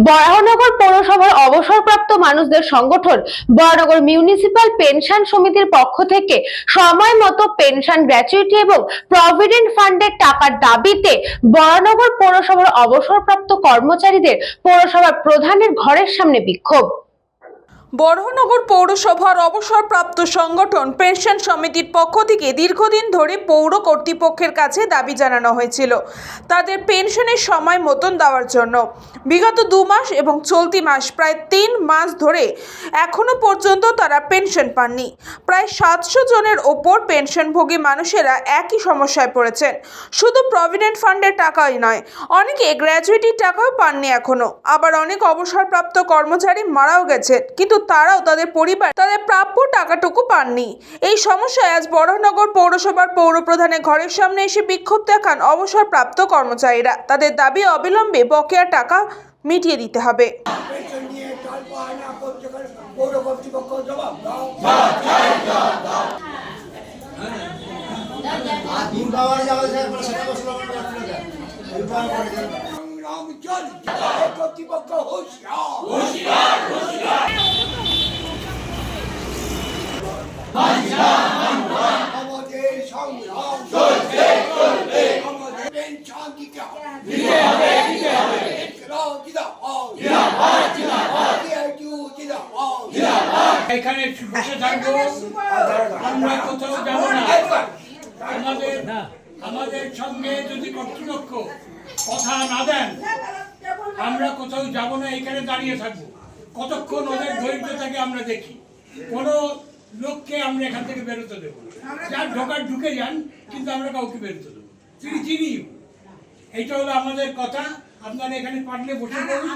বরাহনগর পৌরসভার অবসরপ্রাপ্ত মানুষদের সংগঠন বরাহনগর মিউনিসিপাল পেনশন সমিতির পক্ষ থেকে সময় মতো পেনশন, গ্র্যাচুইটি এবং প্রভিডেন্ট ফান্ডের টাকার দাবিতে বরাহনগর পৌরসভার অবসরপ্রাপ্ত কর্মচারীদের পৌরসভার প্রধানের ঘরের সামনে বিক্ষোভ। বরাহনগর পৌরসভার অবসরপ্রাপ্ত সংগঠন পেনশন সমিতির পক্ষ থেকে দীর্ঘদিন ধরে পৌর কর্তৃপক্ষের কাছে দাবি জানানো হয়েছিল তাদের পেনশনের সময় মতন দেওয়ার জন্য। বিগত 2 মাস এবং চলতি মাস প্রায় 3 মাস ধরে এখনো পর্যন্ত তারা পেনশন পাননি। প্রায় 700 জনের ওপর পেনশনভোগী মানুষেরা একই সমস্যায় পড়েছেন। শুধু প্রভিডেন্ট ফান্ডের টাকাই নয়, অনেকে গ্র্যাচুইটির টাকাও পাননি এখনো। আবার অনেক অবসরপ্রাপ্ত কর্মচারী মারাও গেছেন, কিন্তু তারাও তাদের পরিবার তাদের প্রাপ্য টাকাটুকু পাননি। এই সমস্যায় আজ বরাহনগর পৌরসভার পৌরপ্রধানের ঘরের সামনে এসে বিক্ষোভ দেখান অবসরপ্রাপ্ত কর্মচারীরা। তাদের দাবি অবিলম্বে বকেয়া টাকা মিটিয়ে দিতে হবে। আমাদের সংগ্রাম চলছে চলবে, আমাদের পেনশন দিতে হবে, এখানে বসে থাকবো, আমরা কোথাও যাবো না। আমাদের সঙ্গে যদি কর্তৃপক্ষ কথা না দেন, আমরা কোথাও যাবো না, এখানে দাঁড়িয়ে থাকবো। কতক্ষণ ওদের ধৈর্য থাকে আমরা দেখি। কোনো লোককে আমরা এখান থেকে বেরোতে দেবো না। যার ঢোকার ঢুকে যান, কিন্তু আমরা কাউকে বেরোতে দেবো। চিনি এইটা হলো আমাদের কথা। আপনারা এখানে পারলে বসে পড়ুন।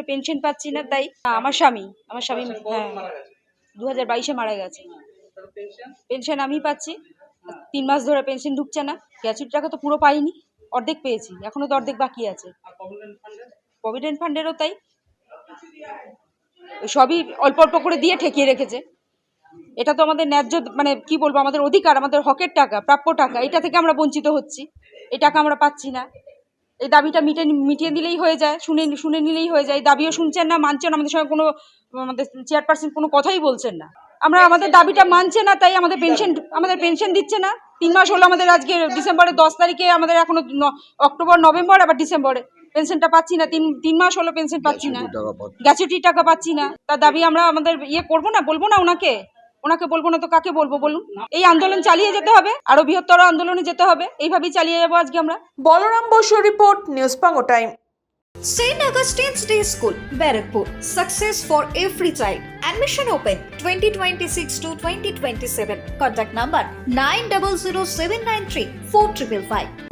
পেনশন পাচ্ছি না, তাই আমার স্বামী 2022-এ মারা গেছে। পেনশন আমি পাচ্ছি, 3 মাস ধরে পেনশন ঢুকছে না। গ্র্যাচুইটি টাকা তো পুরো পাইনি, অর্ধেক পেয়েছি, এখনো তো অর্ধেক বাকি আছে। প্রভিডেন্ট ফান্ডেরও তাই, সবই অল্প অল্প করে দিয়ে ঠেকিয়ে রেখেছে। এটা তো আমাদের ন্যায্য, মানে কি বলবো, আমাদের অধিকার, আমাদের হকের টাকা, প্রাপ্য টাকা, এটা থেকে আমরা বঞ্চিত হচ্ছি। এই টাকা আমরা পাচ্ছি না। এই দাবিটা মিটিয়ে দিলেই হয়ে যায়, শুনে নিলেই হয়ে যায়। দাবিও শুনছেন না, মানছেন না, আমাদের সঙ্গে কোনো, আমাদের চেয়ারপারসন কোনো কথাই বলছেন না। আমাদের দাবিটা মানছে না, তাই আমাদের পেনশন দিচ্ছে না। 3 মাস হলো আমাদের, আজকে ডিসেম্বরের 10 তারিখে আমাদের, এখনো অক্টোবর, নভেম্বর, আবার ডিসেম্বরে পেনশনটা পাচ্ছি না। 3 মাস হলো পেনশন পাচ্ছি না, গ্র্যাচুইটি টাকা পাচ্ছি না। তার দাবি আমরা আমাদের করবো না, বলবো না ওনাকে বলবো না তো কাকে বলবো বলুন? এই আন্দোলন চালিয়ে যেতে হবে, আরো বৃহত্তর আন্দোলনে যেতে হবে, এইভাবেই চালিয়ে যাবো আজকে আমরা। Balaram Basu report, news Bangla time. St. Augustine's Day School, Barakpur. Success for every child. Admission open 2026 to 2027. Contact number 900793 4555.